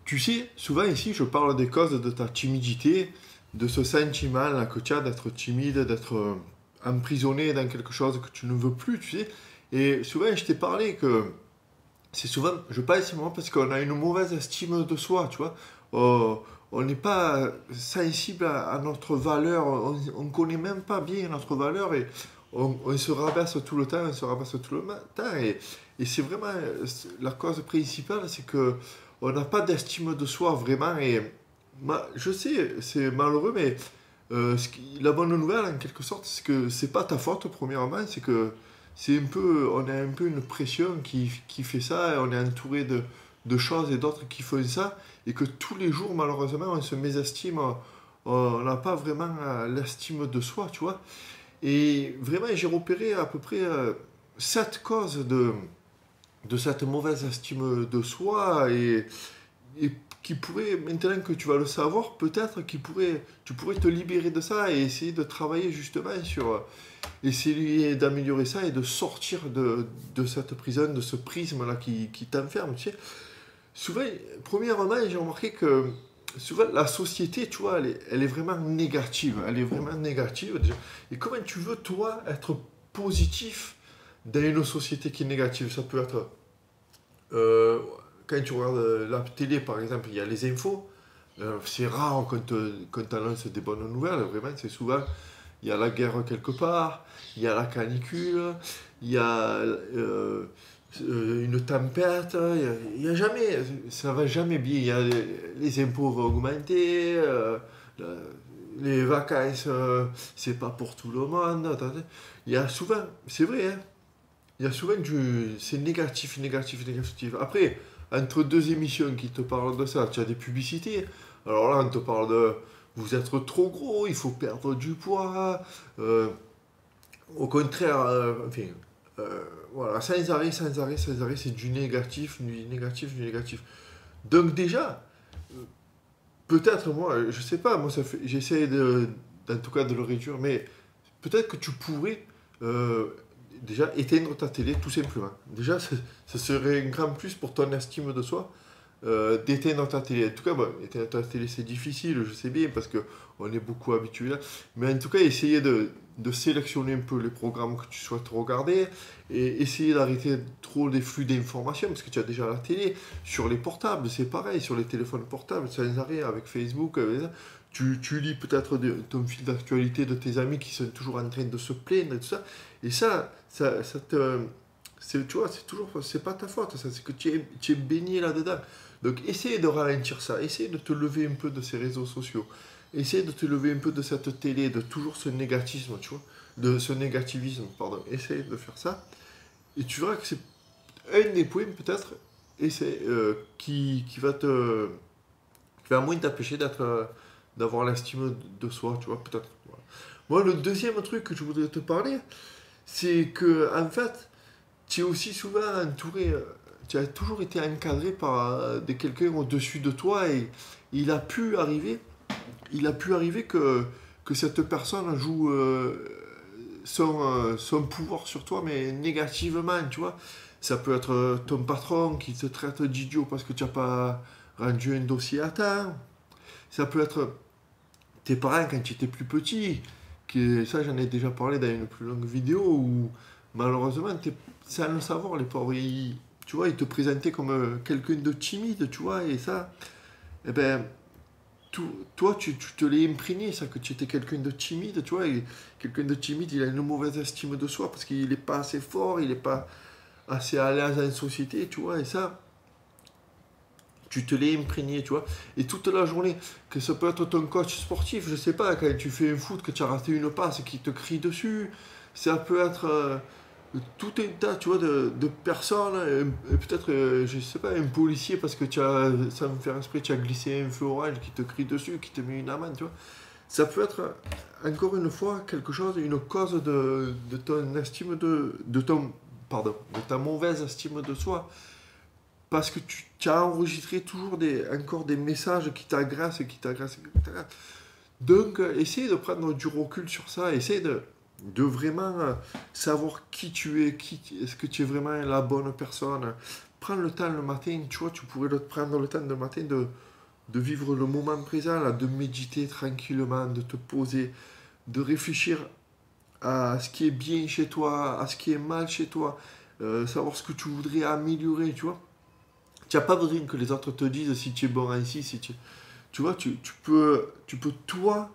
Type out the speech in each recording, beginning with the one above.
Tu sais, souvent ici, je parle des causes de ta timidité, de ce sentiment là, que tu as d'être timide, d'être emprisonné dans quelque chose que tu ne veux plus, tu sais. Et souvent, je t'ai parlé que c'est souvent, je pense, moi, parce qu'on a une mauvaise estime de soi, tu vois. Euh, on n'est pas sensible à notre valeur, on ne connaît même pas bien notre valeur et on se rabaisse tout le temps, on se rabaisse tout le temps. Et c'est vraiment la cause principale, c'est que on n'a pas d'estime de soi vraiment. Et je sais, c'est malheureux, mais la bonne nouvelle, en quelque sorte, c'est que c'est pas ta faute, premièrement, c'est que c'est un peu, on a un peu une pression qui fait ça, et on est entouré de choses et d'autres qui font ça, et que tous les jours, malheureusement, on se mésestime, on n'a pas vraiment l'estime de soi, tu vois. Et vraiment, j'ai repéré à peu près 7 causes de cette mauvaise estime de soi, et qui pourrait, maintenant que tu vas le savoir, peut-être tu pourrais te libérer de ça et essayer de travailler justement sur, essayer d'améliorer ça et de sortir de cette prison, de ce prisme-là qui t'enferme, tu sais. Souvent, premièrement, j'ai remarqué que souvent la société, tu vois, elle est vraiment négative. Elle est vraiment négative déjà. Et comment tu veux, toi, être positif dans une société qui est négative? Ça peut être euh, quand tu regardes la télé, par exemple, il y a les infos. C'est rare qu'on t'annonce des bonnes nouvelles. Vraiment, c'est souvent, il y a la guerre quelque part, il y a la canicule, il y a une tempête. Il y a jamais, ça va jamais bien. Il y a les impôts vont augmenter, les vacances, c'est pas pour tout le monde. Il y a souvent, c'est vrai, hein, il y a souvent c'est négatif, négatif, négatif. Après, entre deux émissions qui te parlent de ça, tu as des publicités. Alors là, on te parle de vous êtes trop gros, il faut perdre du poids. Au contraire, enfin, voilà, sans arrêt, sans arrêt, sans arrêt, c'est du négatif, du négatif, du négatif. Donc déjà, peut-être moi, je sais pas, moi j'essaie en tout cas de le réduire, mais peut-être que tu pourrais déjà éteindre ta télé tout simplement. Déjà, ça serait un grand plus pour ton estime de soi d'éteindre ta télé. En tout cas, bon, éteindre ta télé c'est difficile, je sais bien, parce que on est beaucoup habitué là. Mais en tout cas, essayer de sélectionner un peu les programmes que tu souhaites regarder et essayer d'arrêter trop les flux d'informations, parce que tu as déjà la télé. Sur les portables, c'est pareil, sur les téléphones portables, sans arrêt, avec Facebook, tu lis peut-être ton fil d'actualité de tes amis qui sont toujours en train de se plaindre et tout ça. Et ça te. Tu vois, c'est toujours. C'est pas ta faute, ça, c'est que tu es baigné là-dedans. Donc, essaye de ralentir ça, essaye de te lever un peu de ces réseaux sociaux, essaye de te lever un peu de cette télé, de toujours ce négatisme, tu vois, de ce négativisme, pardon. Essaye de faire ça. Et tu verras que c'est un des points, peut-être, et c'est qui va moins t'empêcher d'avoir l'estime de soi, tu vois, peut-être. Voilà. Moi, le deuxième truc que je voudrais te parler, c'est que, en fait, tu es aussi souvent entouré, tu as toujours été encadré par quelqu'un au-dessus de toi et il a pu arriver, il a pu arriver que cette personne joue son pouvoir sur toi, mais négativement, tu vois. Ça peut être ton patron qui te traite d'idiot parce que tu n'as pas rendu un dossier à temps. Ça peut être tes parents quand tu étais plus petit. Ça, j'en ai déjà parlé dans une plus longue vidéo où malheureusement, sans le savoir, les pauvres, tu vois, ils te présentaient comme quelqu'un de timide, tu vois, et ça, eh ben, toi, tu te l'es imprégné, ça, que tu étais quelqu'un de timide, tu vois, et quelqu'un de timide, il a une mauvaise estime de soi parce qu'il n'est pas assez fort, il n'est pas assez à l'aise en société, tu vois, et ça, tu te l'es imprégné, tu vois. Et toute la journée, que ça peut être ton coach sportif, je sais pas, quand tu fais un foot, que tu as raté une passe et qu'il te crie dessus, ça peut être tout un tas, tu vois, de personnes, peut-être, je sais pas, un policier parce que sans me faire esprit, tu as glissé un feu orange qui te crie dessus, qui te met une amende, tu vois. Ça peut être, encore une fois, quelque chose, une cause de ton estime pardon, de ta mauvaise estime de soi parce que tu as enregistré toujours encore des messages qui t'agressent, qui t'agressent, qui t'agressent. Donc, essaye de prendre du recul sur ça, essaye de vraiment savoir qui tu es, est-ce que tu es vraiment la bonne personne. prends le temps le matin, tu vois, tu pourrais prendre le temps le matin de vivre le moment présent, là, de méditer tranquillement, de te poser, de réfléchir à ce qui est bien chez toi, à ce qui est mal chez toi, savoir ce que tu voudrais améliorer, tu vois. Tu n'as pas besoin que les autres te disent si tu es bon ici, si tu... Tu vois, tu peux toi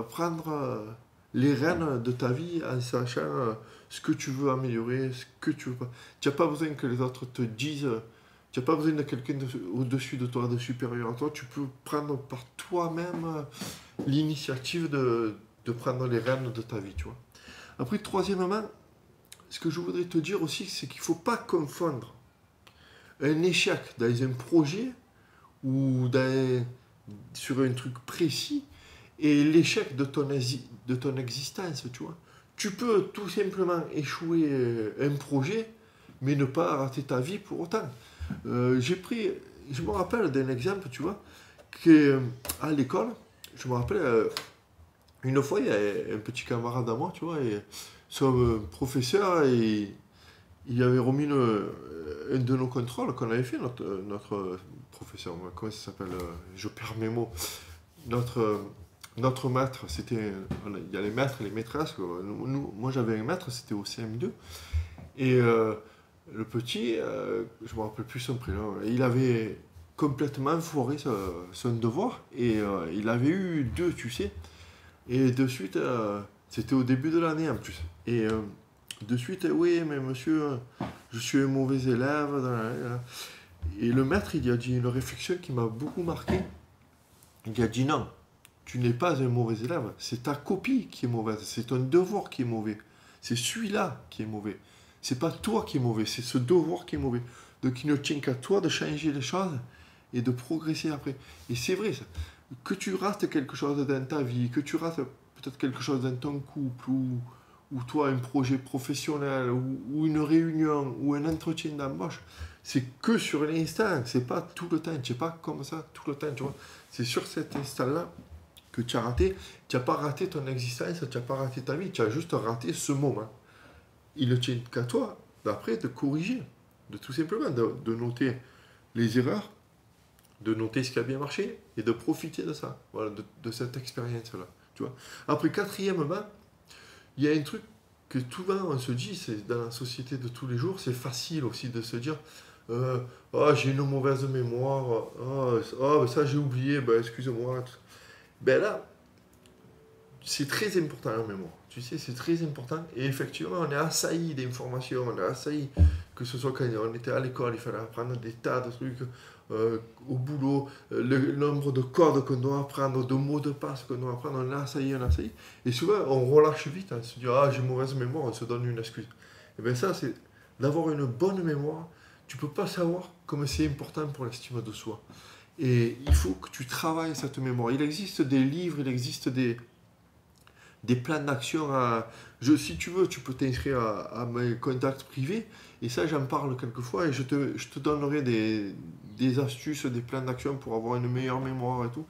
prendre les rênes de ta vie en sachant ce que tu veux améliorer, ce que tu veux pas. Tu n'as pas besoin que les autres te disent, tu n'as pas besoin de quelqu'un au-dessus de toi, de supérieur à toi. Tu peux prendre par toi-même l'initiative de prendre les rênes de ta vie, tu vois. Après, troisièmement, ce que je voudrais te dire aussi, c'est qu'il ne faut pas confondre un échec dans un projet ou sur un truc précis et l'échec de ton existence, tu vois. Tu peux tout simplement échouer un projet, mais ne pas rater ta vie pour autant. Je me rappelle d'un exemple, tu vois, qu'à l'école, je me rappelle, une fois, il y a un petit camarade à moi, tu vois, et son professeur, il avait remis un de nos contrôles qu'on avait fait, notre professeur, comment ça s'appelle, je perds mes mots, notre maître, c'était, il y a les maîtres et les maîtresses, moi j'avais un maître, c'était au CM2, et le petit, je me rappelle plus son prénom, il avait complètement foiré son devoir, et il avait eu 2, tu sais, et de suite, c'était au début de l'année en plus, et de suite, oui, mais monsieur, je suis un mauvais élève. Et le maître, il a dit une réflexion qui m'a beaucoup marqué. Il a dit non, tu n'es pas un mauvais élève, c'est ta copie qui est mauvaise, c'est ton devoir qui est mauvais. C'est celui-là qui est mauvais. C'est pas toi qui est mauvais, c'est ce devoir qui est mauvais. Donc il ne tient qu'à toi de changer les choses et de progresser après. Et c'est vrai, ça. Que tu rates quelque chose dans ta vie, que tu rates peut-être quelque chose dans ton couple ou toi un projet professionnel ou une réunion ou un entretien d'embauche, c'est que sur l'instant, c'est pas tout le temps, tu n'es pas comme ça tout le temps, tu vois. C'est sur cet instant-là que tu as raté, tu n'as pas raté ton existence, tu n'as pas raté ta vie, tu as juste raté ce moment. Il ne tient qu'à toi, d'après, de corriger, de tout simplement, de noter les erreurs, de noter ce qui a bien marché et de profiter de ça, voilà, de cette expérience-là, tu vois. Après, quatrièmement, il y a un truc que souvent on se dit, c'est dans la société de tous les jours, c'est facile aussi de se dire oh, j'ai une mauvaise mémoire, oh, ça j'ai oublié, ben, excuse-moi. Ben là, c'est très important la mémoire. Tu sais, c'est très important. Et effectivement, on est assailli d'informations, on est assailli, que ce soit quand on était à l'école, il fallait apprendre des tas de trucs, au boulot, le nombre de codes qu'on doit apprendre, de mots de passe qu'on doit apprendre, on est assailli, on est assailli. Et souvent, on relâche vite, on se dit, ah, j'ai mauvaise mémoire, on se donne une excuse. Et bien ça, c'est d'avoir une bonne mémoire. Tu peux pas savoir comme c'est important pour l'estime de soi. Et il faut que tu travailles cette mémoire. Il existe des livres, il existe des plans d'action. Si tu veux, tu peux t'inscrire à mes contacts privés. Et ça, j'en parle quelquefois. Et je te donnerai des astuces, des plans d'action pour avoir une meilleure mémoire et tout.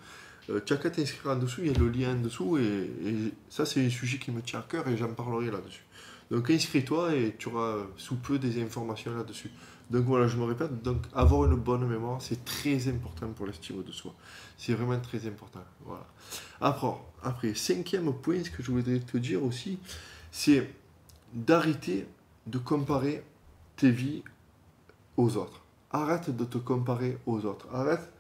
Tu as qu'à t'inscrire en dessous, il y a le lien en dessous. Et ça, c'est un sujet qui me tient à cœur et j'en parlerai là-dessus. Donc inscris-toi et tu auras sous peu des informations là-dessus. Donc voilà, je me répète, donc avoir une bonne mémoire, c'est très important pour l'estime de soi. C'est vraiment très important. Voilà. Après, cinquième point, ce que je voudrais te dire aussi, c'est d'arrêter de comparer tes vies aux autres. Arrête de te comparer aux autres. Arrête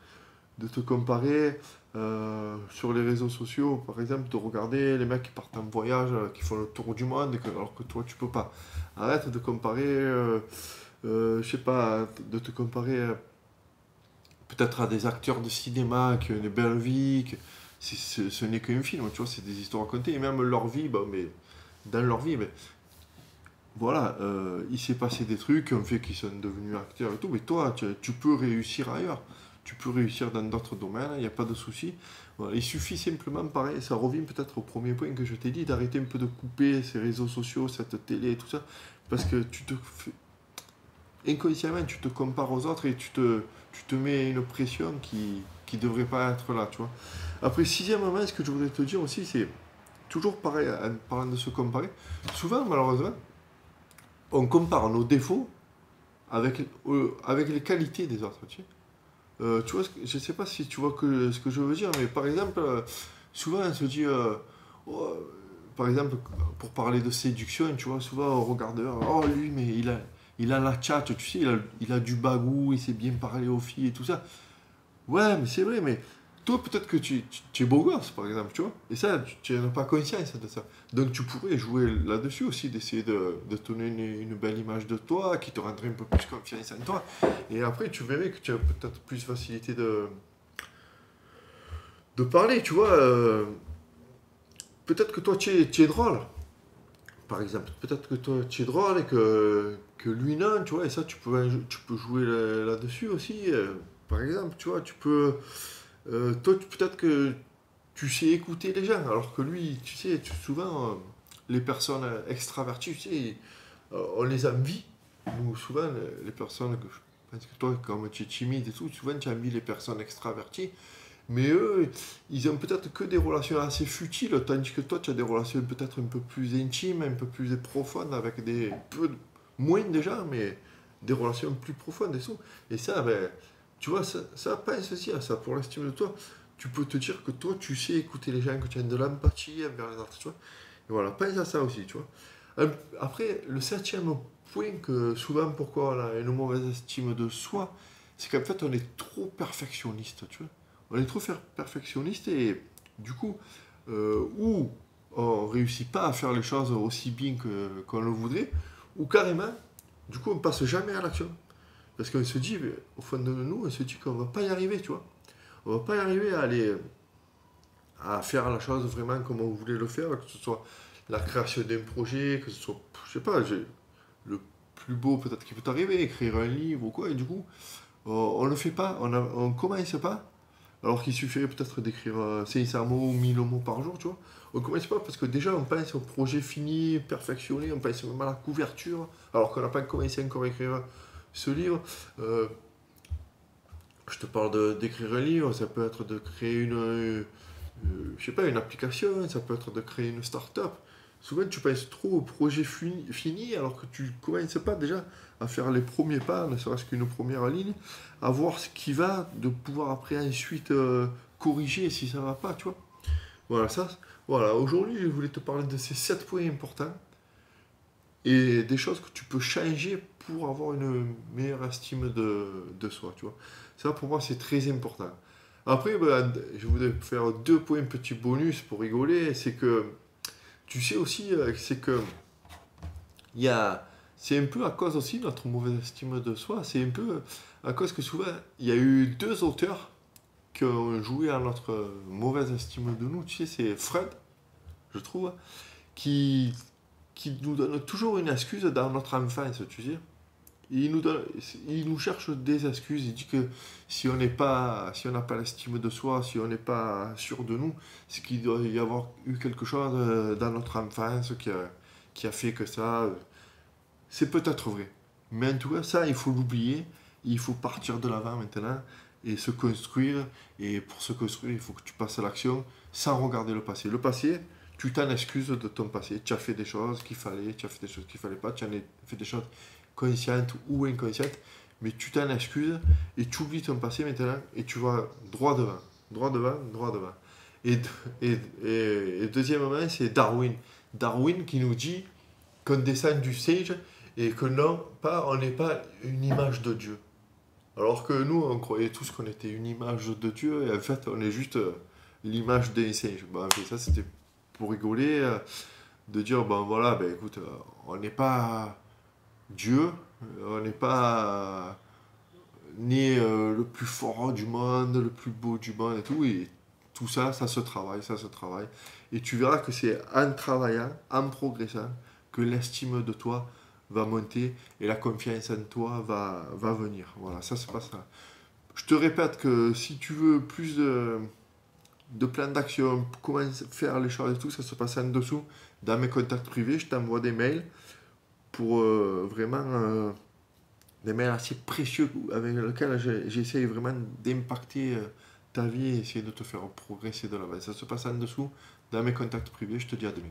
de te comparer sur les réseaux sociaux, par exemple, de regarder les mecs qui partent en voyage, qui font le tour du monde, alors que toi, tu peux pas. Arrête de comparer... je sais pas, de te comparer peut-être à des acteurs de cinéma qui ont une belle vie, que ce n'est qu'un film, tu vois, c'est des histoires racontées, et même leur vie, bah, mais dans leur vie, mais voilà, il s'est passé des trucs qui ont fait qu'ils sont devenus acteurs et tout, mais toi, tu peux réussir ailleurs, tu peux réussir dans d'autres domaines, il n'y a pas de souci. Voilà, il suffit simplement, pareil, ça revient peut-être au premier point que je t'ai dit, d'arrêter un peu de couper ces réseaux sociaux, cette télé et tout ça, parce que inconsciemment, tu te compares aux autres et tu te mets une pression qui ne devrait pas être là, tu vois. Après, sixièmement, ce que je voudrais te dire aussi, c'est toujours pareil, en parlant de se comparer, souvent, malheureusement, on compare nos défauts avec les qualités des autres, tu sais. Tu vois, je sais pas si tu vois ce que je veux dire, mais par exemple, souvent on se dit, oh, par exemple, pour parler de séduction, tu vois, souvent on regarde, oh lui, mais il a la tchatche, tu sais, il a du bagou, il sait bien parler aux filles et tout ça. Ouais, mais c'est vrai, mais toi, peut-être que tu es beau gosse, par exemple, tu vois. Et ça, tu n'as pas conscience de ça. Donc, tu pourrais jouer là-dessus aussi, d'essayer de te donner une belle image de toi, qui te rendrait un peu plus confiance en toi. Et après, tu verrais que tu as peut-être plus facilité de parler, tu vois. Peut-être que toi, tu es drôle, par exemple. Peut-être que toi, tu es drôle et que lui, non, tu vois. Et ça, tu peux jouer là-dessus aussi. Par exemple, tu vois, tu peux. Toi, peut-être que tu sais écouter les gens, alors que lui, tu sais, souvent, les personnes extraverties, tu sais, on les envie. Nous, souvent, les personnes que je pense que toi, comme tu es timide et tout, souvent tu envies les personnes extraverties, mais eux, ils ont peut-être que des relations assez futiles, tandis que toi, tu as des relations peut-être un peu plus intimes, un peu plus profondes, avec moins de gens, mais des relations plus profondes et tout. Et ça, ben, tu vois, ça pense aussi à ça pour l'estime de toi. Tu peux te dire que toi, tu sais écouter les gens, que tu as de l'empathie envers les autres, tu vois. Et voilà, pense à ça aussi, tu vois. Après, le septième point que souvent, pourquoi on a une mauvaise estime de soi, c'est qu'en fait, on est trop perfectionniste, tu vois. On est trop perfectionniste et du coup, ou on réussit pas à faire les choses aussi bien qu'on le voudrait, ou carrément, du coup, on passe jamais à l'action. Parce qu'on se dit, au fond de nous, on se dit qu'on va pas y arriver, tu vois. On va pas y arriver à aller à faire la chose vraiment comme on voulait le faire, que ce soit la création d'un projet, que ce soit, je sais pas, le plus beau peut-être qui peut t'arriver, écrire un livre ou quoi, et du coup, on le fait pas, on commence pas, alors qu'il suffirait peut-être d'écrire 500 mots ou 1000 mots par jour, tu vois. On commence pas parce que déjà on pense au projet fini, perfectionné, on pense même à la couverture, alors qu'on n'a pas commencé encore à écrire ce livre. Euh, je te parle d'écrire un livre, ça peut être de créer je sais pas, une application, ça peut être de créer une start-up. Souvent, tu penses trop au projet fini alors que tu commences pas déjà à faire les premiers pas, ne serait-ce qu'une première ligne, à voir ce qui va, de pouvoir après ensuite corriger si ça va pas, tu vois. Voilà, voilà. Aujourd'hui, je voulais te parler de ces 7 points importants et des choses que tu peux changer pour avoir une meilleure estime de soi, tu vois. Ça, pour moi, c'est très important. Après, ben, je voudrais faire deux points petits bonus pour rigoler. C'est que, tu sais aussi, c'est que, il y a, c'est un peu à cause aussi de notre mauvaise estime de soi. C'est un peu à cause que souvent, il y a eu deux auteurs qui ont joué à notre mauvaise estime de nous. Tu sais, c'est Freud, je trouve, qui, qui nous donne toujours une excuse dans notre enfance, tu sais. Il nous cherche des excuses. Il dit que si on n'a pas l'estime de soi, si on n'est pas sûr de nous, c'est qu'il doit y avoir eu quelque chose dans notre enfance qui a fait que ça. C'est peut-être vrai. Mais en tout cas, ça, il faut l'oublier. Il faut partir de l'avant maintenant et se construire. Et pour se construire, il faut que tu passes à l'action sans regarder le passé. Le passé, tu t'en excuses de ton passé. Tu as fait des choses qu'il fallait, tu as fait des choses qu'il fallait pas, tu as fait des choses conscientes ou inconscientes, mais tu t'en excuses et tu oublies ton passé maintenant et tu vas droit devant, droit devant, droit devant. Et, et deuxièmement, c'est Darwin. Darwin qui nous dit qu'on descend du sage et que non, pas, on n'est pas une image de Dieu. Alors que nous, on croyait tous qu'on était une image de Dieu et en fait, on est juste l'image d'un singe. Bon, en fait, ça, c'était pour rigoler, de dire, ben voilà, ben écoute, on n'est pas Dieu, on n'est pas né le plus fort du monde, le plus beau du monde et tout, et tout ça, ça se travaille, ça se travaille. Et tu verras que c'est en travaillant, en progressant, que l'estime de toi va monter et la confiance en toi va venir. Voilà, ça c'est pas ça. Je te répète que si tu veux plus de plans d'action, comment faire les choses et tout, ça se passe en dessous. Dans mes contacts privés, je t'envoie des mails pour vraiment des mails assez précieux avec lesquels j'essaye vraiment d'impacter ta vie et essayer de te faire progresser de l'avant. Ça se passe en dessous dans mes contacts privés. Je te dis à demain.